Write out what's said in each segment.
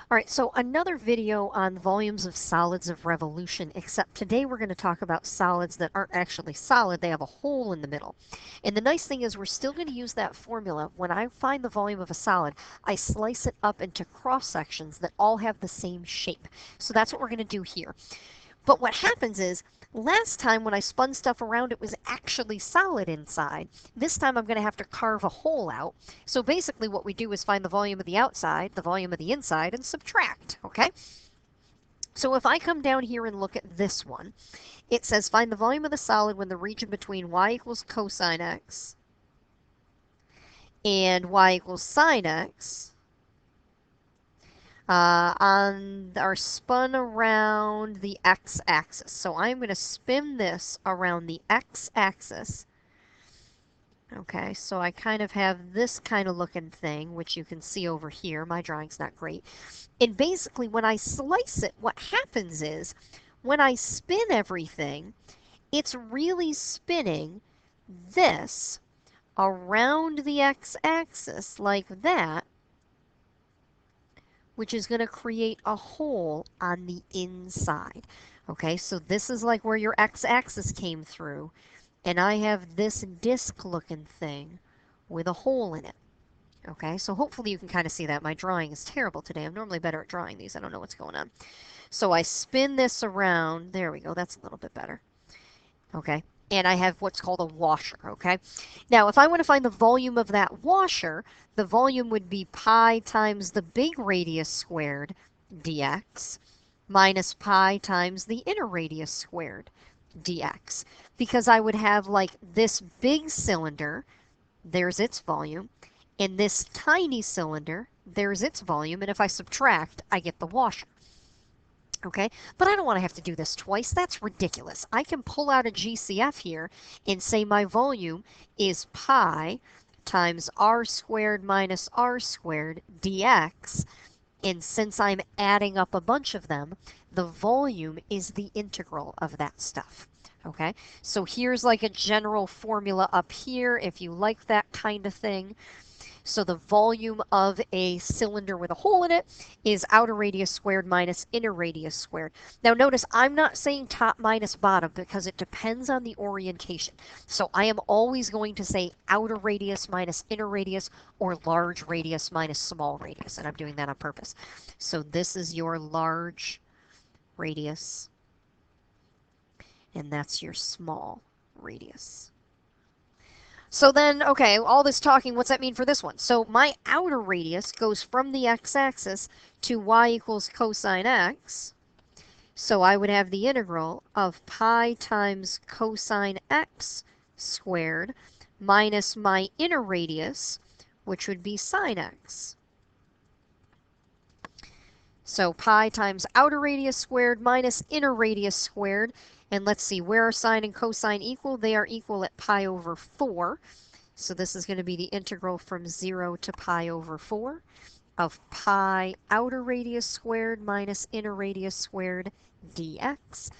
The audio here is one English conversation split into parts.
All right, so another video on volumes of solids of revolution, except today we're going to talk about solids that aren't actually solid, they have a hole in the middle. And the nice thing is we're still going to use that formula. When I find the volume of a solid, I slice it up into cross sections that all have the same shape. So that's what we're going to do here. But what happens is, last time when I spun stuff around, it was actually solid inside. This time I'm going to have to carve a hole out. So basically what we do is find the volume of the outside, the volume of the inside, and subtract, okay? So if I come down here and look at this one, it says find the volume of the solid when the region between y equals cosine x and y equals sine x are spun around the x-axis. So I'm going to spin this around the x-axis. Okay, so I kind of have this kind of looking thing, which you can see over here. My drawing's not great. And basically, when I slice it, what happens is, when I spin everything, it's really spinning this around the x-axis like that, which is going to create a hole on the inside. Okay, so this is like where your x-axis came through, and I have this disc-looking thing with a hole in it. Okay, so hopefully you can kind of see that. My drawing is terrible today. I'm normally better at drawing these. I don't know what's going on. So I spin this around. There we go. That's a little bit better. Okay, and I have what's called a washer, okay? Now, if I want to find the volume of that washer, the volume would be pi times the big radius squared dx minus pi times the inner radius squared dx. Because I would have like this big cylinder, there's its volume, and this tiny cylinder, there's its volume, and if I subtract, I get the washer. Okay, but I don't want to have to do this twice. That's ridiculous. I can pull out a GCF here and say my volume is pi times r squared minus r squared dx. And since I'm adding up a bunch of them, the volume is the integral of that stuff. Okay, so here's like a general formula up here if you like that kind of thing. So the volume of a cylinder with a hole in it is outer radius squared minus inner radius squared. Now notice I'm not saying top minus bottom because it depends on the orientation. So I am always going to say outer radius minus inner radius or large radius minus small radius, and I'm doing that on purpose. So this is your large radius, and that's your small radius. So then, okay, all this talking, what's that mean for this one? So my outer radius goes from the x-axis to y equals cosine x. So I would have the integral of pi times cosine x squared minus my inner radius, which would be sine x. So pi times outer radius squared minus inner radius squared. And let's see, where are sine and cosine equal? They are equal at pi over 4. So this is going to be the integral from 0 to pi over 4 of pi outer radius squared minus inner radius squared dx.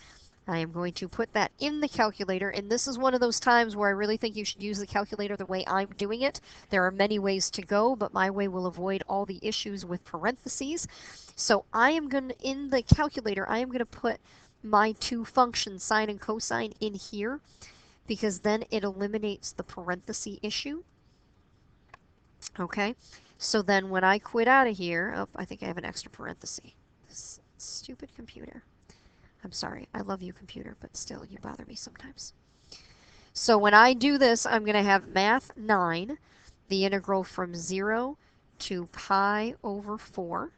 I am going to put that in the calculator, and this is one of those times where I really think you should use the calculator the way I'm doing it. There are many ways to go, but my way will avoid all the issues with parentheses. So I am going to, in the calculator, I am going to put my two functions, sine and cosine, in here, because then it eliminates the parenthesis issue. Okay, so then when I quit out of here, oh, I think I have an extra parenthesis. This stupid computer. I'm sorry, I love you, computer, but still, you bother me sometimes. So when I do this, I'm going to have math 9, the integral from 0 to pi over 4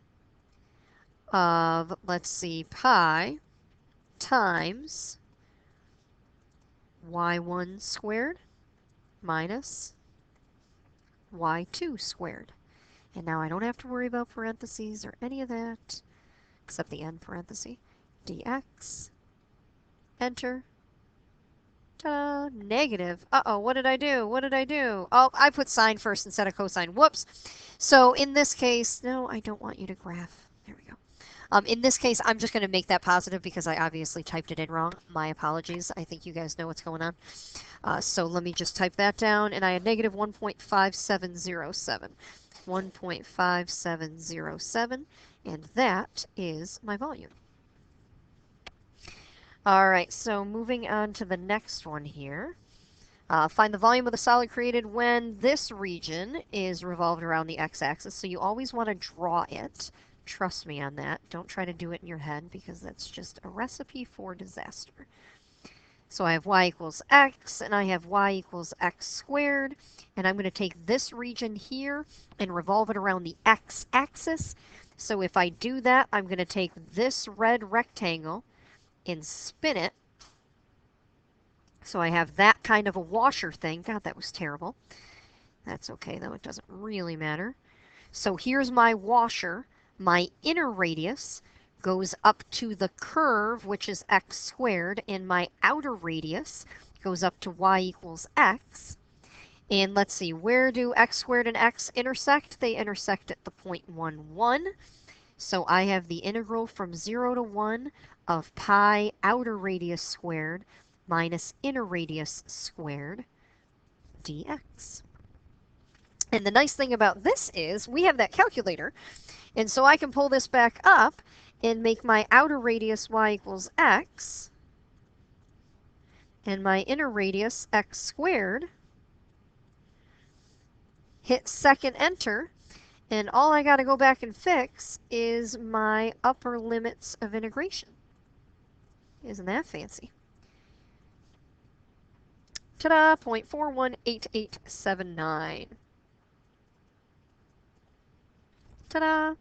of, let's see, pi times y1 squared minus y2 squared. And now I don't have to worry about parentheses or any of that, except the end parenthesis, dx, enter, ta-da, negative. Uh-oh, what did I do? What did I do? Oh, I put sine first instead of cosine. Whoops. So in this case, no, I don't want you to graph. There we go. In this case, I'm just going to make that positive because I obviously typed it in wrong. My apologies. I think you guys know what's going on. So let me just type that down, and I had negative 1.5707. 1.5707, and that is my volume. All right, so moving on to the next one here. Find the volume of the solid created when this region is revolved around the x-axis. So you always want to draw it. Trust me on that. Don't try to do it in your head because that's just a recipe for disaster. So I have y equals x, and I have y equals x squared. And I'm going to take this region here and revolve it around the x-axis. So if I do that, I'm going to take this red rectangle and spin it. So I have that kind of a washer thing. God, that was terrible. That's okay, though. It doesn't really matter. So here's my washer. My inner radius goes up to the curve, which is x squared, and my outer radius goes up to y equals x. And let's see, where do x squared and x intersect? They intersect at the point 1, 1. So I have the integral from 0 to 1 of pi outer radius squared minus inner radius squared dx. And the nice thing about this is we have that calculator, and so I can pull this back up and make my outer radius y equals x and my inner radius x squared. Hit second enter, and all I got to go back and fix is my upper limits of integration. Isn't that fancy? Ta-da! 0.418879. Ta-da!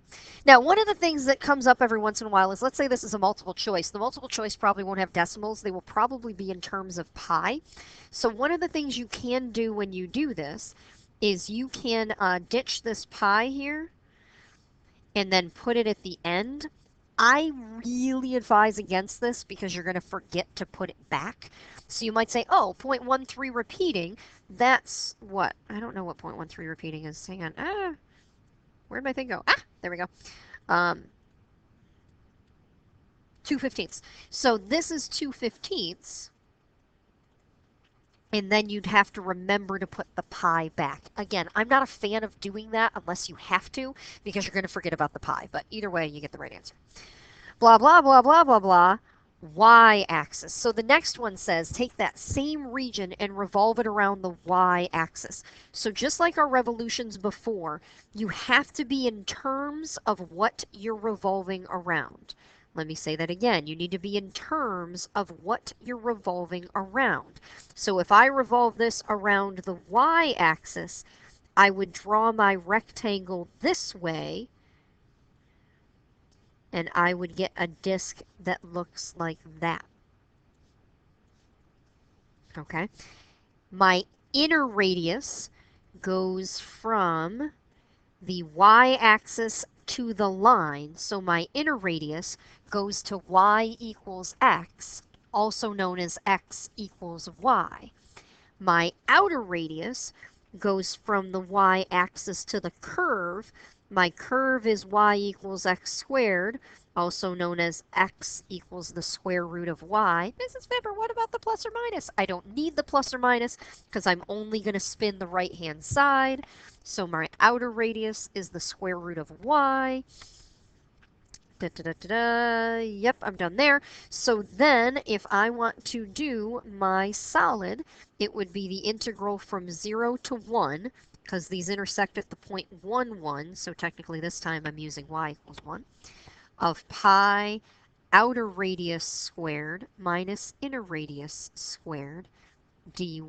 Now, one of the things that comes up every once in a while is, let's say this is a multiple choice. The multiple choice probably won't have decimals. They will probably be in terms of pi. So one of the things you can do when you do this is you can ditch this pi here and then put it at the end. I really advise against this because you're going to forget to put it back. So you might say, oh, 0.13 repeating, that's what? I don't know what 0.13 repeating is. Hang on. Where'd my thing go? There we go. 2/15. So this is 2/15. And then you'd have to remember to put the pi back. Again, I'm not a fan of doing that unless you have to, because you're going to forget about the pi. But either way, you get the right answer. Blah, blah, blah, blah, blah, blah. Y-axis. So the next one says take that same region and revolve it around the y-axis. So just like our revolutions before, you have to be in terms of what you're revolving around. Let me say that again. You need to be in terms of what you're revolving around. So if I revolve this around the y-axis, I would draw my rectangle this way, and I would get a disk that looks like that. Okay? My inner radius goes from the y-axis to the line, so my inner radius goes to y equals x, also known as x equals y. My outer radius goes from the y-axis to the curve. My curve is y equals x squared, also known as x equals the square root of y. Mrs. Pepper, what about the plus or minus? I don't need the plus or minus because I'm only going to spin the right-hand side. So my outer radius is the square root of y. Yep, I'm done there. So then if I want to do my solid, it would be the integral from 0 to 1, because these intersect at the point 1, 1, so technically this time I'm using y equals 1, of pi outer radius squared minus inner radius squared dy.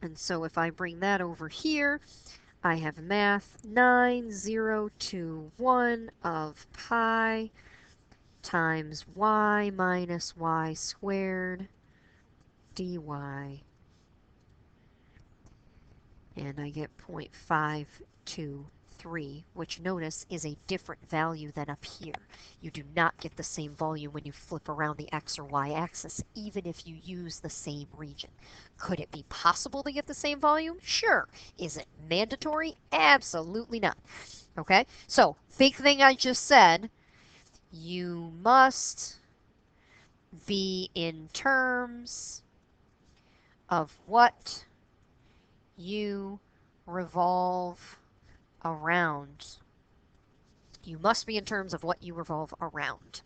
And so if I bring that over here, I have math 9021 of pi times y minus y squared dy. And I get 0.523, which notice is a different value than up here. You do not get the same volume when you flip around the x or y axis, even if you use the same region. Could it be possible to get the same volume? Sure. Is it mandatory? Absolutely not. Okay? So, big thing I just said, you must be in terms of what you revolve around. You must be in terms of what you revolve around.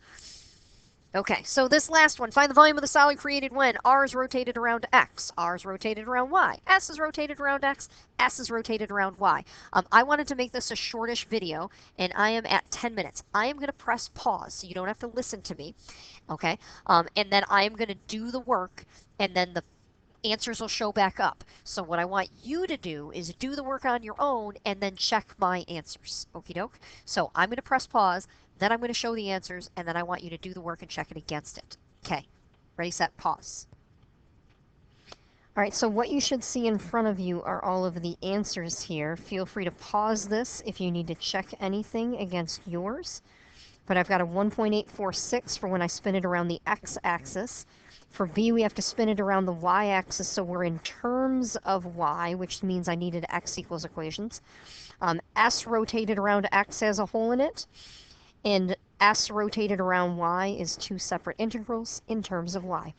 Okay, so this last one, find the volume of the solid created when r is rotated around x, r is rotated around y, s is rotated around x, s is rotated around y. I wanted to make this a shortish video, and I am at 10 minutes. I am going to press pause, so you don't have to listen to me, okay? And then I am going to do the work, and then the answers will show back up. So what I want you to do is do the work on your own and then check my answers. Okie doke? So I'm going to press pause, then I'm going to show the answers, and then I want you to do the work and check it against it. Okay. Ready, set, pause. All right, so what you should see in front of you are all of the answers here. Feel free to pause this if you need to check anything against yours. But I've got a 1.846 for when I spin it around the x-axis. For b, we have to spin it around the y-axis, so we're in terms of y, which means I needed x equals equations. S rotated around x has a hole in it, and s rotated around y is two separate integrals in terms of y.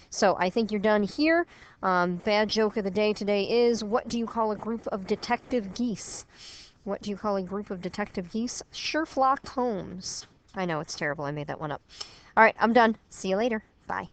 So I think you're done here. Bad joke of the day today is, what do you call a group of detective geese? What do you call a group of detective geese? Sherlock Holmes. I know, it's terrible. I made that one up. All right, I'm done. See you later. Bye.